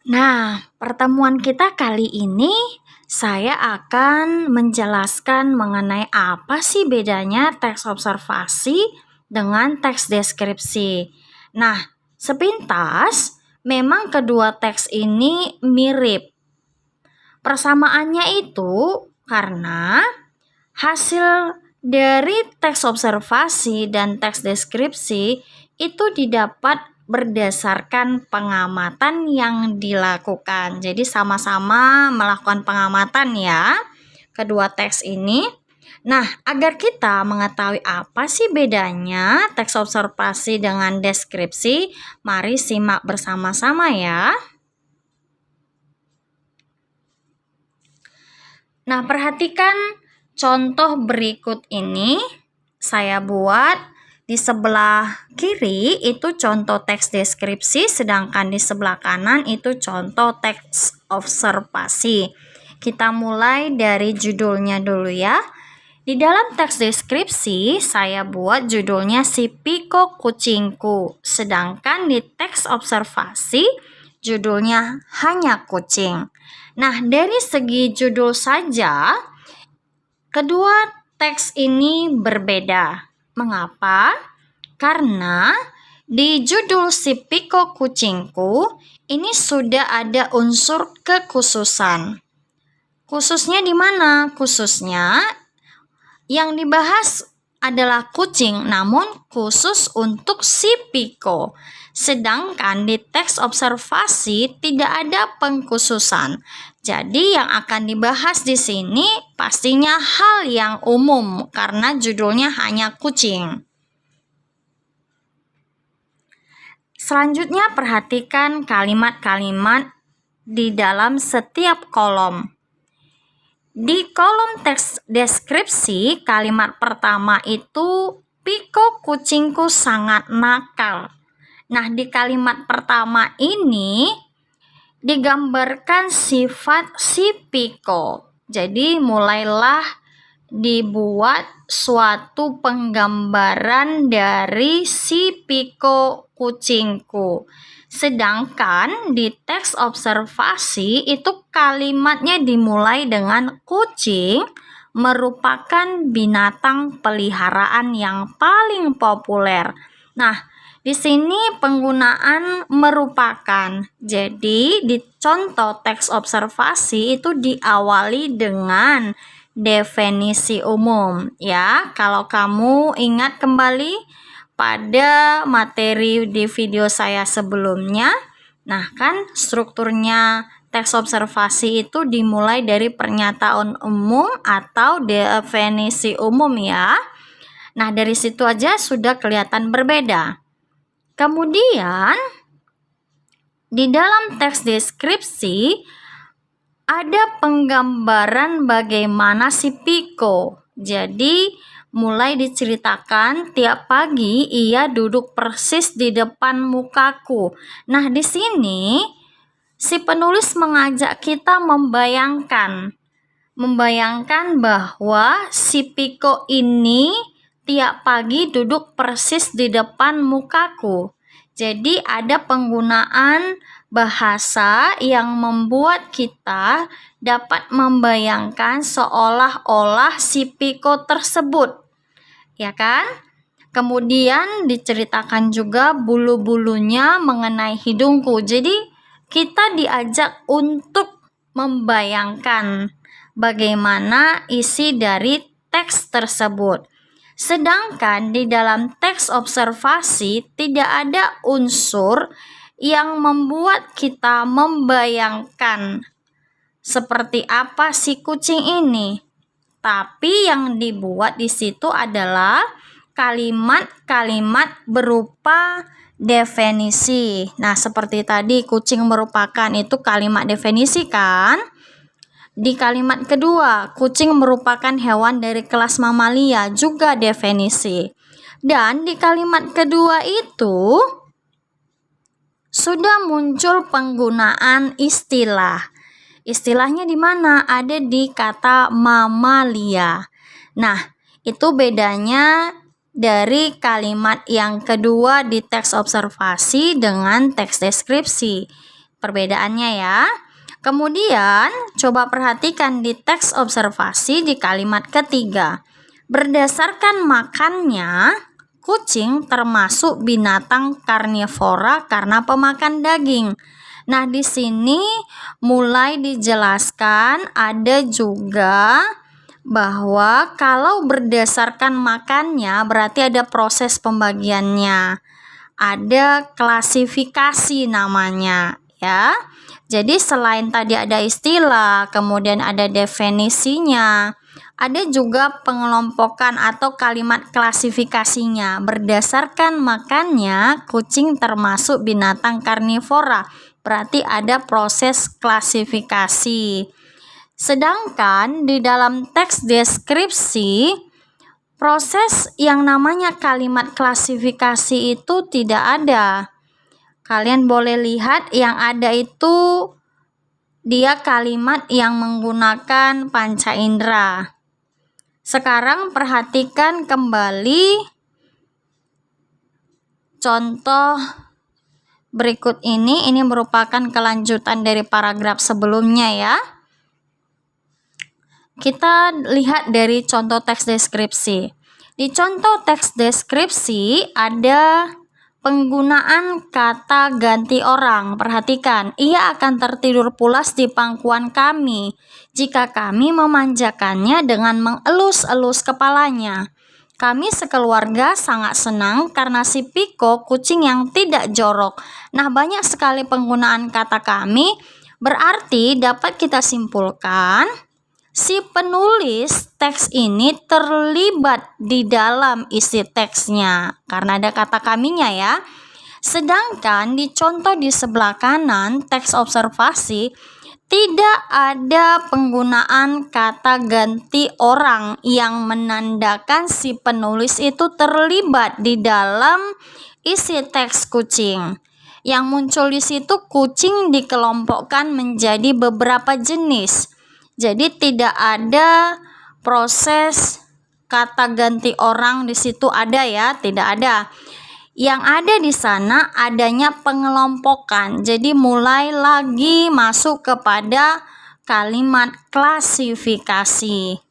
Nah, pertemuan kita kali ini saya akan menjelaskan mengenai apa sih bedanya teks observasi dengan teks deskripsi. Nah, sepintas memang kedua teks ini mirip. Persamaannya itu karena hasil dari teks observasi dan teks deskripsi itu didapat berdasarkan pengamatan yang dilakukan. Jadi sama-sama melakukan pengamatan ya, kedua teks ini. Nah, agar kita mengetahui apa sih bedanya teks observasi dengan deskripsi, mari simak bersama-sama ya. Nah, perhatikan contoh berikut ini. Saya buat di sebelah kiri itu contoh teks deskripsi, sedangkan di sebelah kanan itu contoh teks observasi. Kita mulai dari judulnya dulu ya. Di dalam teks deskripsi, saya buat judulnya Si Piko Kucingku. Sedangkan di teks observasi, judulnya hanya kucing. Nah, dari segi judul saja, kedua teks ini berbeda. Mengapa? Karena di judul Si Piko Kucingku, ini sudah ada unsur kekhususan. Khususnya di mana? Khususnya yang dibahas adalah kucing, namun khusus untuk si Piko. Sedangkan di teks observasi tidak ada pengkhususan. Jadi yang akan dibahas di sini pastinya hal yang umum karena judulnya hanya kucing. Selanjutnya perhatikan kalimat-kalimat di dalam setiap kolom. Di kolom teks deskripsi, kalimat pertama itu Piko kucingku sangat nakal. Nah, di kalimat pertama ini digambarkan sifat si Piko. Jadi mulailah dibuat suatu penggambaran dari si Piko kucingku. Sedangkan di teks observasi itu kalimatnya dimulai dengan kucing merupakan binatang peliharaan yang paling populer. Nah, di sini penggunaan merupakan. Jadi di contoh teks observasi itu diawali dengan definisi umum ya. Kalau kamu ingat kembali pada materi di video saya sebelumnya, nah kan strukturnya teks observasi itu dimulai dari pernyataan umum atau definisi umum ya. Nah, dari situ aja sudah kelihatan berbeda. Kemudian di dalam teks deskripsi ada penggambaran bagaimana si Piko. Jadi mulai diceritakan tiap pagi ia duduk persis di depan mukaku. Nah, di sini si penulis mengajak kita membayangkan bahwa si Piko ini tiap pagi duduk persis di depan mukaku. Jadi ada penggunaan bahasa yang membuat kita dapat membayangkan seolah-olah si Piko tersebut, ya kan? Kemudian diceritakan juga bulu-bulunya mengenai hidungku. Jadi kita diajak untuk membayangkan bagaimana isi dari teks tersebut. Sedangkan di dalam teks observasi tidak ada unsur yang membuat kita membayangkan seperti apa si kucing ini. Tapi yang dibuat di situ adalah kalimat-kalimat berupa definisi. Nah, seperti tadi kucing merupakan itu kalimat definisi kan? Di kalimat kedua, kucing merupakan hewan dari kelas mamalia, juga definisi. Dan di kalimat kedua itu sudah muncul penggunaan istilah. Istilahnya di mana? Ada di kata mamalia. Nah, itu bedanya dari kalimat yang kedua di teks observasi dengan teks deskripsi. perbedaannya ya. Kemudian, coba perhatikan di teks observasi di kalimat ketiga. Berdasarkan makannya, kucing termasuk binatang karnivora karena pemakan daging. Nah, di sini mulai dijelaskan ada juga bahwa kalau berdasarkan makannya berarti ada proses pembagiannya. Ada klasifikasi namanya ya. Jadi selain tadi ada istilah, kemudian ada definisinya, ada juga pengelompokan atau kalimat klasifikasinya. Berdasarkan makannya, kucing termasuk binatang karnivora. Berarti ada proses klasifikasi. Sedangkan di dalam teks deskripsi, proses yang namanya kalimat klasifikasi itu tidak ada. Kalian boleh lihat yang ada itu dia kalimat yang menggunakan panca indera. Sekarang perhatikan kembali contoh berikut ini merupakan kelanjutan dari paragraf sebelumnya ya. Kita lihat dari contoh teks deskripsi. Di contoh teks deskripsi ada penggunaan kata ganti orang. Perhatikan, ia akan tertidur pulas di pangkuan kami jika kami memanjakannya dengan mengelus-elus kepalanya. Kami sekeluarga sangat senang karena si Piko kucing yang tidak jorok. Nah, banyak sekali penggunaan kata kami, berarti dapat kita simpulkan si penulis teks ini terlibat di dalam isi teksnya karena ada kata kaminya ya. Sedangkan di contoh di sebelah kanan teks observasi tidak ada penggunaan kata ganti orang yang menandakan si penulis itu terlibat di dalam isi teks kucing. Yang muncul di situ kucing dikelompokkan menjadi beberapa jenis. Jadi tidak ada proses kata ganti orang di situ ada ya, tidak ada. Yang ada di sana adanya pengelompokan. Jadi mulai lagi masuk kepada kalimat klasifikasi.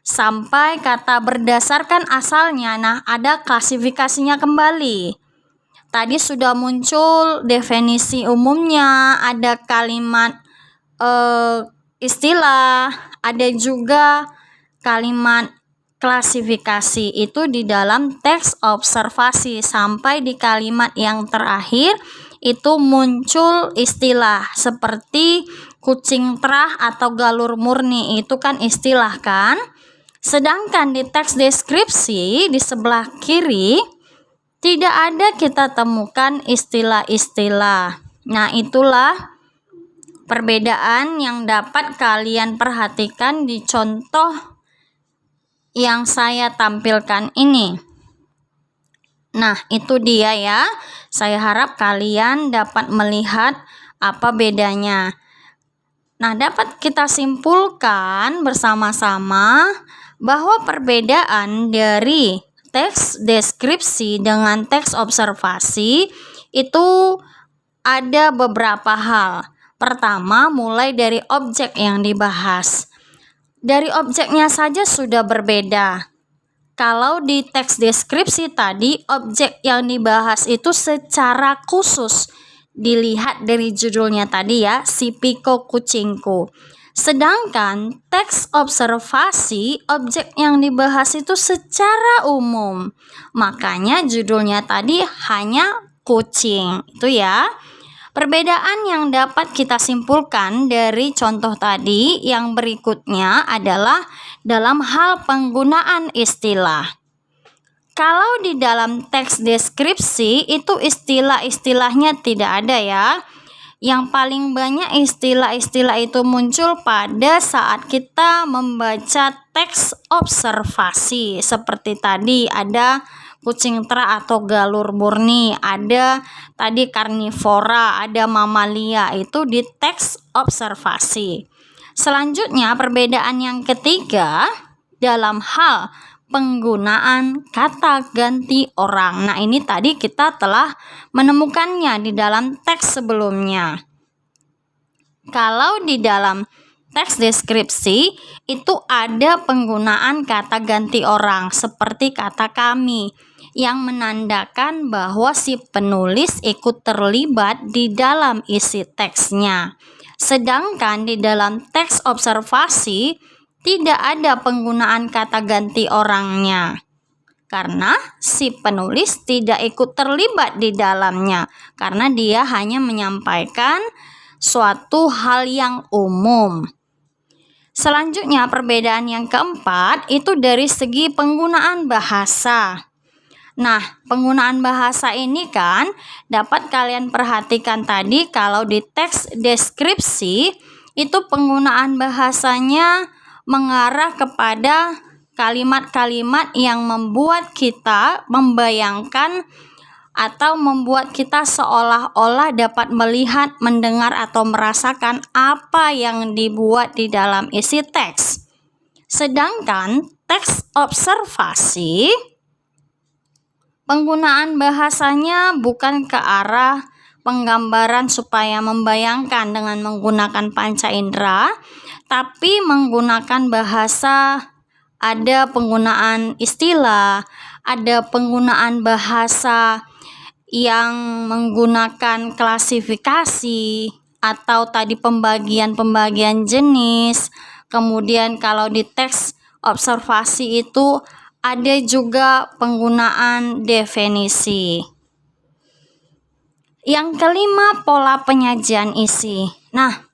Sampai kata berdasarkan asalnya, nah ada klasifikasinya kembali. Tadi sudah muncul definisi umumnya, ada kalimat istilah, ada juga kalimat klasifikasi itu di dalam teks observasi sampai di kalimat yang terakhir itu muncul istilah seperti kucing terah atau galur murni, itu kan istilah kan. Sedangkan di teks deskripsi di sebelah kiri tidak ada kita temukan istilah-istilah. Nah, itulah perbedaan yang dapat kalian perhatikan di contoh yang saya tampilkan ini. Nah, itu dia ya. Saya harap kalian dapat melihat apa bedanya. Nah, dapat kita simpulkan bersama-sama bahwa perbedaan dari teks deskripsi dengan teks observasi itu ada beberapa hal. Pertama, mulai dari objek yang dibahas. Dari objeknya saja sudah berbeda. Kalau di teks deskripsi tadi, objek yang dibahas itu secara khusus dilihat dari judulnya tadi ya, si Piko kucingku. Sedangkan teks observasi, objek yang dibahas itu secara umum. Makanya judulnya tadi hanya kucing. Itu ya. Perbedaan yang dapat kita simpulkan dari contoh tadi yang berikutnya adalah dalam hal penggunaan istilah. Kalau di dalam teks deskripsi itu istilah-istilahnya tidak ada ya. Yang paling banyak istilah-istilah itu muncul pada saat kita membaca teks observasi. Seperti tadi ada kucing terah atau galur murni, ada tadi karnivora, ada mamalia, itu di teks observasi. Selanjutnya perbedaan yang ketiga dalam hal penggunaan kata ganti orang. Nah, ini tadi kita telah menemukannya di dalam teks sebelumnya. Kalau di dalam teks deskripsi itu ada penggunaan kata ganti orang seperti kata kami yang menandakan bahwa si penulis ikut terlibat di dalam isi teksnya. Sedangkan di dalam teks observasi tidak ada penggunaan kata ganti orangnya karena si penulis tidak ikut terlibat di dalamnya karena dia hanya menyampaikan suatu hal yang umum. Selanjutnya, perbedaan yang keempat itu dari segi penggunaan bahasa. Nah, penggunaan bahasa ini kan dapat kalian perhatikan tadi kalau di teks deskripsi itu penggunaan bahasanya mengarah kepada kalimat-kalimat yang membuat kita membayangkan atau membuat kita seolah-olah dapat melihat, mendengar, atau merasakan apa yang dibuat di dalam isi teks. Sedangkan teks observasi, penggunaan bahasanya bukan ke arah penggambaran supaya membayangkan dengan menggunakan panca indera, tapi menggunakan bahasa, ada penggunaan istilah, ada penggunaan bahasa yang menggunakan klasifikasi atau tadi pembagian-pembagian jenis. Kemudian kalau di teks observasi itu ada juga penggunaan definisi. Yang kelima, pola penyajian isi. Nah,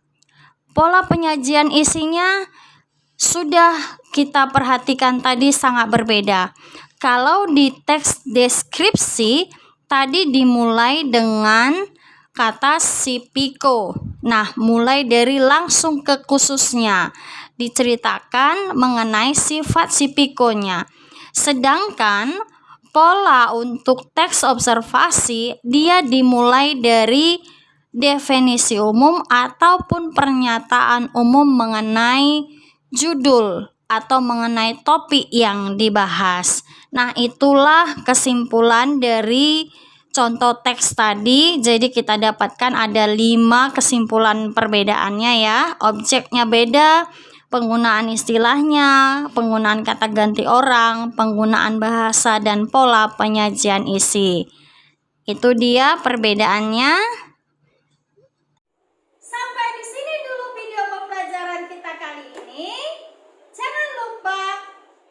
pola penyajian isinya sudah kita perhatikan tadi sangat berbeda. Kalau di teks deskripsi tadi dimulai dengan kata si Piko. Nah, mulai dari langsung ke khususnya. Diceritakan mengenai sifat si Pikonya. Sedangkan pola untuk teks observasi dia dimulai dari definisi umum ataupun pernyataan umum mengenai judul atau mengenai topik yang dibahas. Nah, itulah kesimpulan dari contoh teks tadi. Jadi kita dapatkan ada 5 kesimpulan perbedaannya ya. Objeknya beda, penggunaan istilahnya, penggunaan kata ganti orang, penggunaan bahasa, dan pola penyajian isi. Itu dia perbedaannya. Sampai di sini dulu video pembelajaran kita kali ini. Jangan lupa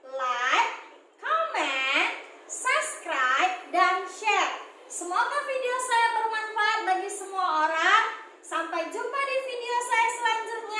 like, comment, subscribe, dan share. Semoga video saya bermanfaat bagi semua orang. Sampai jumpa di video saya selanjutnya.